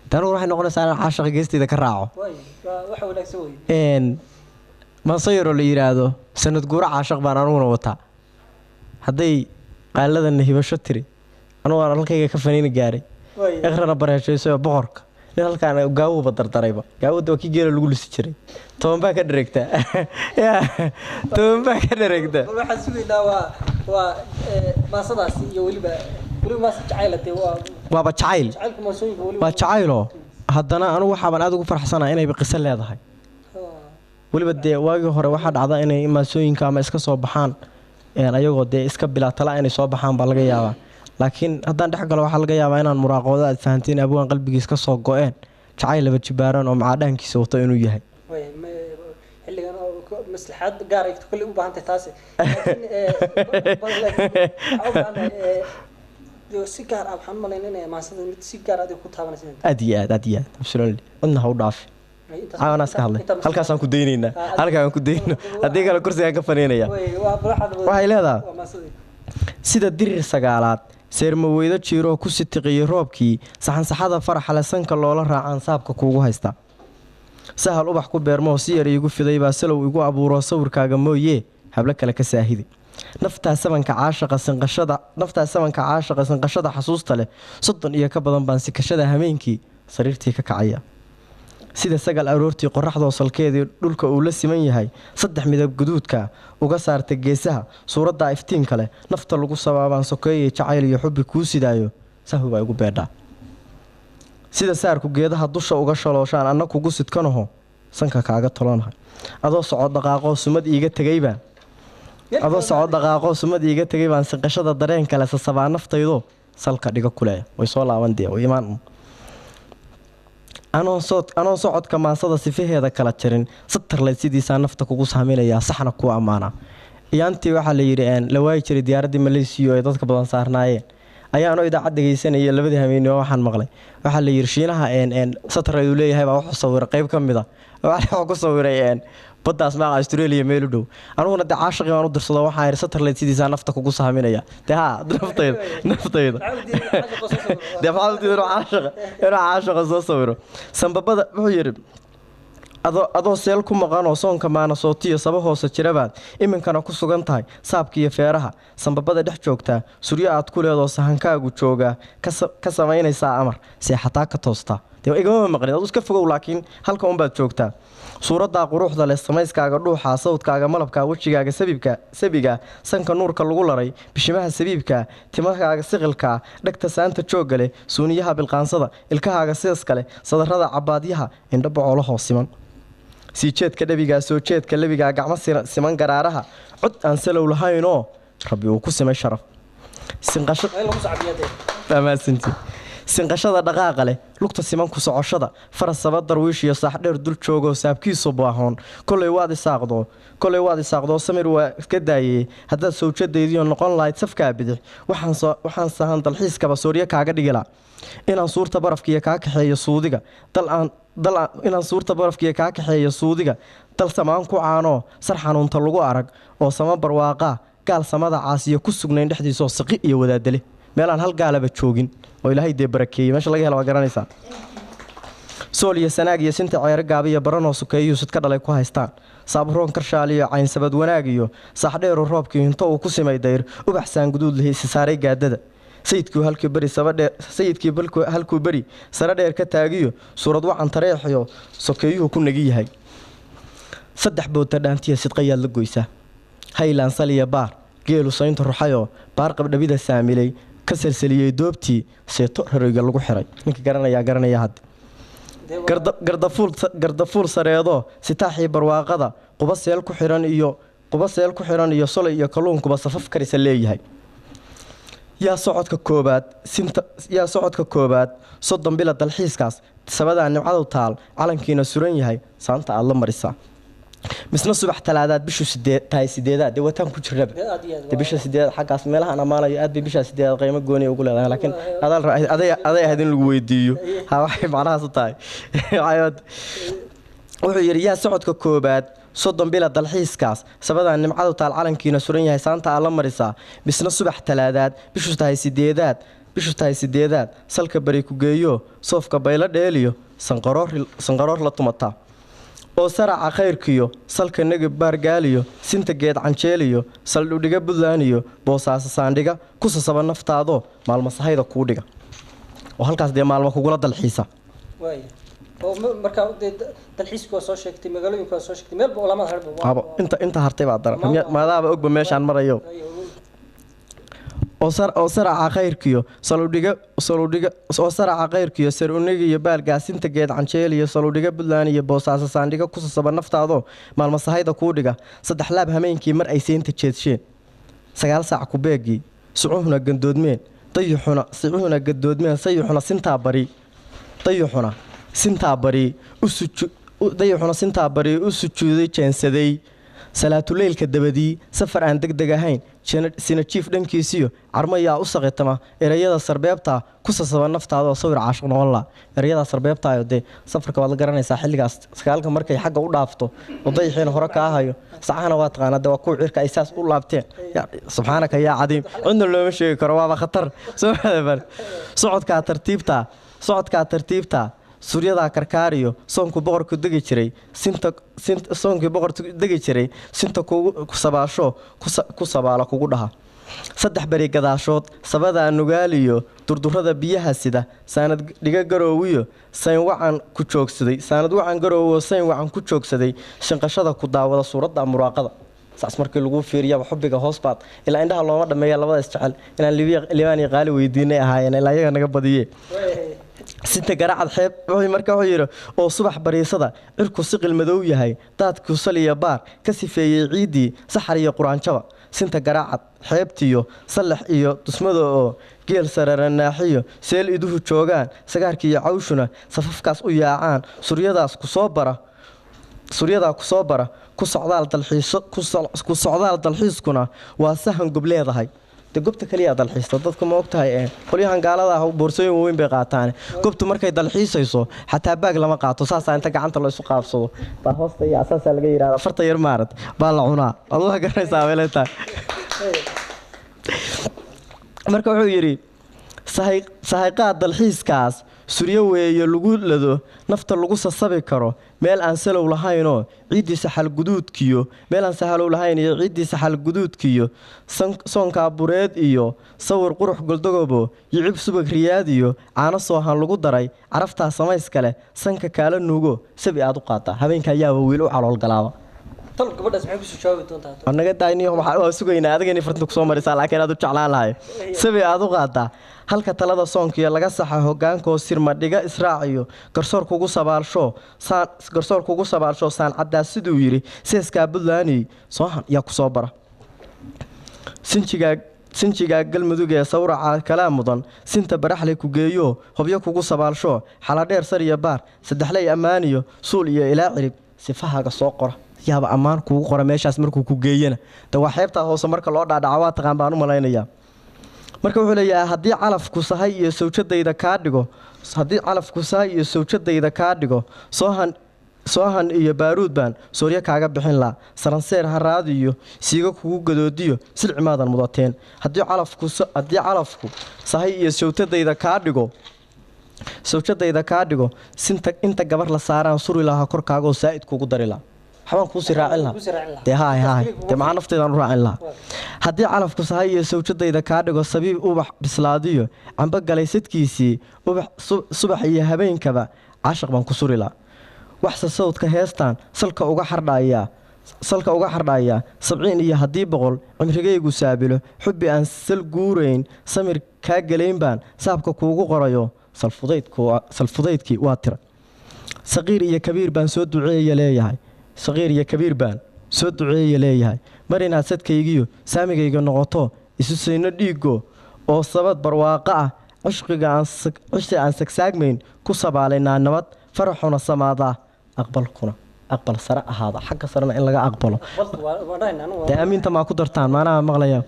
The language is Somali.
تانو راح نقول سأنا عاشق جيستي ذا كراعه وحول لك سوي إن ما صيروا اللي يرادو سنة جورا عاشق بانانونا وطا هدي قال لذا إنه بشتري أنا ورا لك كفنين جاري إخرنا برا شيء سوى بقرك لأن كان جاو بدر تريبا جاو دوكي جيل الجول سيري توم باك دريكتا يا توم باك دريكتا والله حسبي لا ما صدق يولي ما سجعيلتي وابا تشايل وتشايلو هدنا أنا وحابن أدو فرحسنا إني بقصة لهذا waliba dee waagii hore waxa dhacda inay maasooyinka ama iska soo baxaan ayagoo dee iska bila tala inay soo baxaan baa laga yaabaa laakiin haddaan dhex galo waxa laga yaabaa inaan muraaqoodo aad fahantiin abwaan qalbigiis ka soo go'een jacayl laba jibaaran oo macaadhaankiisa wato inuu yahay xilligan maslaxad gaar ah kulli u baahantay taasi si gaar ah waxaan malaynaa inay maasada mid si gaar ah ku taabanaysa aad iyo aad absolutely wadna ha u dhaaf أنا أسكهله هل كان سانكو دينينا هل كان كو دينه أديك على كرسي أنك فنينيا وهاي لهذا سيد الدير سجالات سير مويدة تشيرو كوسي تغير روبكي صحن صحدا فرح على سنك الله راعان سابك كوجو هيستا سهل أبح كبير ما سير يقول في ذي باسلو ويقول أبو راسور كاجمو يه هبلك لك ساهدي نفتح سمن كعاشق سنقشدا نفتح سمن كعاشق سنقشدا حسوس تله صدق إياك بدن بانسي كشدا همينكي صريرتي كعيا sida sagal aroortii qorraxda salkeedii dhulka uu la siman yahay saddex midab guduudka uga saartay geesaha suurada iftiin kale nafta lagu sabaabaan sokeeyay jacayl iyo xubbi ku sidaayo sahuba ugu beedha sida saarku geedaha dusha uga shalooshaan annagu kugu sidkanaho sanka kaaga tolanahay adoo socod dhaqaaqo sumad iiga tagay baan sanqashada dareen kale sabaa naftaydo salka dhiga kulay way soo laabandee oo iimaan أنا صعد كمان صدى سفيه هذا كلا ترين ستر لي سيدي سانفتا كوكو سامينيا صحنا كو أمانة يانتي waxa la yiri aan la waay jiray diyaaradii Malaysia ee dadka badan saarnaayeen ayaa anoo idaacad dhageysanayay labadii habeenimo waxaan maqlay waxa la yiri shiinaha een satar ay leeyahay baa wax sawir qayb kamid ah waxa ku sawiray baddaas ma Australia meel u dhow anuguna de caashiqi aan u dirsado waxa ay satar leh sidii nafta kugu saaminaya de ha naftayda de faawdiiro caashiqa soo sawiro sanbabada wuxuu yiri adoo seel ku maqan oo soonka maana sootiyo saba hoose jirabaad iminkana ku sugan tahay saabkiyo feeraha sanbabada dhex joogta suryo aad ku leedo sahankaagu jooga ka samaynaysa amar seexataa ka toosta de igama maqlin aad iska fogow laakiin halka un baad joogtaa suurada quruxda leh samayskaaga dhuuxa sawdkaaga malabka wajigaaga sabiga sanka nuurka lagu laray bishimaha sabiibka timahaaga siqilka dhagta saanta jooga leh suuniyaha bilqaansada ilkahaaga sidaas kale sadarada cabaadyaha indha boqolo hoosiman siijeedka dhabiga soo jeedka labiga gacmo siman garaaraha cod aan salow lahayn oo rabbi uu ku simay sharaf sinqashada dhaqaaqa leh lugta siman ku socoshada farasaba darwiish iyo saax dheer dul joogo saabkiisu baahoon kulay waad isaaqdo samir waa iska daayay hadda sawjadeediyo noqon lahayd safka bidix waxaan sahan dalxiiskaba sooriya kaaga dhigila inaan suurta barafkiya ka kaxeeyo suudiga inaan suurta barafkiya ka kaxeeyo suudiga dal samaan ku caano sar xanuunta lagu arag oo sama barwaaqa gaal samada caasiyo ku sugnayn dhexdiisa oo saqi iyo wadaadale meelaan hal gaalaba joogin oo ilaahay de barakeeyay meesha laga helo waa garanaysaa sooliya sanaag iyo sinta ceer gaab iyo baranoo sukeeyo sidka dhalay ku haystaan sabroon karshaal iyo cayn sabad wanaag iyo sax dheer roobkii inta uu ku simay dayr ubaxsaan guduud leh saaray gaadada sayidkii halkuu bari sare dheer ka taagiyo suurad wacan tareexiyo sokeeyuhu ku nagi yahay saddex boota dhaantiya sidqayaad la goysaa haylaan saliya baar geelu saynta ruxayo baar qabdhabida saamilay ka salsaliyay doobtii seeto rarayga lagu xiray ninka garanaya had gardafuul sareedo sitaaxii barwaaqada quba seel ku xiran iyo solay iyo kalluunkuba safaf karisa leeyahay yaa socodka koobaad soddon bila dalxiiskaas sabadaa nimcadu taal calankiina suran yahay saanta aad la marisaa misna subax talaadaad bishu tahay sideedaad de wataan ku jirnaba de bisha sideedaad xaggaas meelahan amaanayo aad bay bisha sideedaad qiimo gooni ugu leedahay laakiin aday ahayd in lagu weydiiyo ha waxay macnahaas u tahay wuxuu yidhi yaa socodka koobaad soddon bila dalxiiskaas sabadaa nimcadu taal calankiina suran yahay saanta aad la marisaa misna subax talaadaad bishu tahay sideedaad bishu tahay 8aad salka bari ku geeyo soofka bayla dheeliyo sanqaroor la tumataa oo saraca khayrkiyo salka nagib baargaaliyo sinta geed canjeeliyo saldhudhiga budlaaniyo boosaasa saandhiga ku sasaba naftaado maalmo sahayda kuu dhiga oo halkaas dee maalmo kugula dalxiisa waay oo marka dalxiisku soo sheegtay magaalooyinku soo sheegtay meel baa lamada harba aba inta hartay baa daran maadaaba ogba meeshaan marayo oo saraca khayrkiyo saludhiga oo saraca khayrkiyo saruniga iyo baalgaasinta geed canjeel iyo saludhiga buntland iyo boosaaso saandhiga ku sasaba naftaado maalmo sahayda kuu dhiga 3 laab hameenkii mar ay seenta jeedsheen 9 saac ku beegii sucuhuna gandoodmeen dayuxuna gadoodmeen sayuxuna sintaa bari u sujuuday jeensaday salaatuleylka dabadii safar aan degdeg ahayn sinajiif dhankiisiyo carmayaa u saqitama erayada sarbeebta ku sasaba naftaada oo sawir caashiq noqon la erayada sarbeebtaayo dee safarka waad la garanaysaa xilligaas sagaalka markay xagga u dhaafto oo dayaxiina hore kaa hayo sacahana waa taqaanaa dee waa kuwa cirka ay saas u laabteen subxaanaka yaa cadiim cidna looma sheegi karo waaba khatar socodkaa tartiibta suryadaa karkaariyo soonkii boqorku degi jiray sinta ku sabaasho ku sabaala kugu dhaha 3 bari gadaashood sabadaa nugaaliyo durdurada biyaha sida saanad dhiga garoowiyo sayn wacan ku joogsaday shanqashada ku daawada suuradda muraaqada saas markii lagu fiiriyaba xubbiga hoosbaad ilaa indhaha looma dhameeya labada isjecel inaan liibaan iyo qaali weydiinay ahaayeen ilaa iyaga naga badiyee sinta garacad xeeb marka wuxuu yidhi oo subax bariisada cirku siqil madow yahay daadkuu saliya baar ka sifeeyey ciiddii saxar iyo quraanjaba sinta garacad xeebtiyo sallax iyo dusmada oo geel sararanaaxiyo seel iduhu joogaan sagaarkii iyo cawshuna safafkaas u yaacaan suryadaa ku soo bara ku socdaal dalxiiskuna waa sahan gob leedahay de gobta kaliya dalxiista dadku ma ogtahay qolyahan gaalada ah boorsooyin weyn bay qaataan gobtu markay dalxiisayso xataa baag lama qaato saasa inta gacanta la isu qaabsado baa hoosta iyo asaasa laga yiraahdaa farta yar maarad baa la cunaa Allah garanaysaa weelata marka wuxuu yiri sahayqaad dalxiiskaas suryo weeye lagu lado nafta lagu sasabi karo meel aan salow lahaynoo ciidiisa xalguduudkiyo meel aan sahalow lahayn iyo ciidiisa xalguduudkiyo soonka bureed iyo sawir qurux goldogobo yicib subag riyaad iyo caano soohan lagu daray caraftaa samays kale sanka kaala nuugo sabi aad u qaata habeenka ayaa wiil u calool galaaba tal gabadhaas maxay ku soo jawaabi doontaa anaga daayniyo waxa sugaynaa adigani farta ku soo maraysaa laakiin aad u jeclaan lahay sabi aad u qaata halka talada soonkiyo laga saxa hogaankoo sirma dhiga israaciyo garsoor kugu sabaalsho saan caddaa siduu yiri seeskaa buntland soohan yaa ku soo bara sinjigaa galmudug ee sawraca kalaa mudan sinta baraxley ku geeyo hobyo kugu sabaalsho xaladheer sar iyo baar saddexley ammaaniyo suul iyo ilaa cirib sifahaaga soo qora yaaba ammaan kugu qora meeshaas markuu ku geeyana de waa xeebtaa hoose marka loo dhaadhaca waa taqaan baan u malaynayaa marka wuxuu leeyahay haddii calafku sahay iyo sawjadayda kaa dhigo soohan iyo baaruud baan sooryo kaaga bixin laa saranseer haraad iyo siiga kugu gadoodiyo silcimaadan mudateen haddii calafku sahay iyo sawjadayda kaa dhigo inta gabar la saaraan suri lahaa korkaagoo saa'id kugu dari laa waxbaan kuusii raacin lahaa dee dee maxaa nafteedaan u raacin lahaa haddii calafku sahay iyo sawjadayda kaa dhigo sabiib ubax bislaadiyo camba galay sadkiisii subax iyo habeenkaba caashiq baan ku suri lahaa waxse sawdka heestaan salka uga xardhayaa 70 iyo haddii 100 cimrigaygu saabilo xubbi aan sal guurayn samir kaa gelayn baan saabka kuugu qorayo salfudaydkii waa tira saqiir iyo kabiir baan soo duceeye leeyahay mar inaad sadkaygiyo saamigayga noqoto isu sayno dhiigo oo sabad barwaaqo ah cishqi aan sagsaagmayn ku sabaalaynaa nabad faraxuna samaadaa aqbal sare ahaada xagga sarena in laga aqbalo dee amiinta maa ku dartaan maanaha maqlaya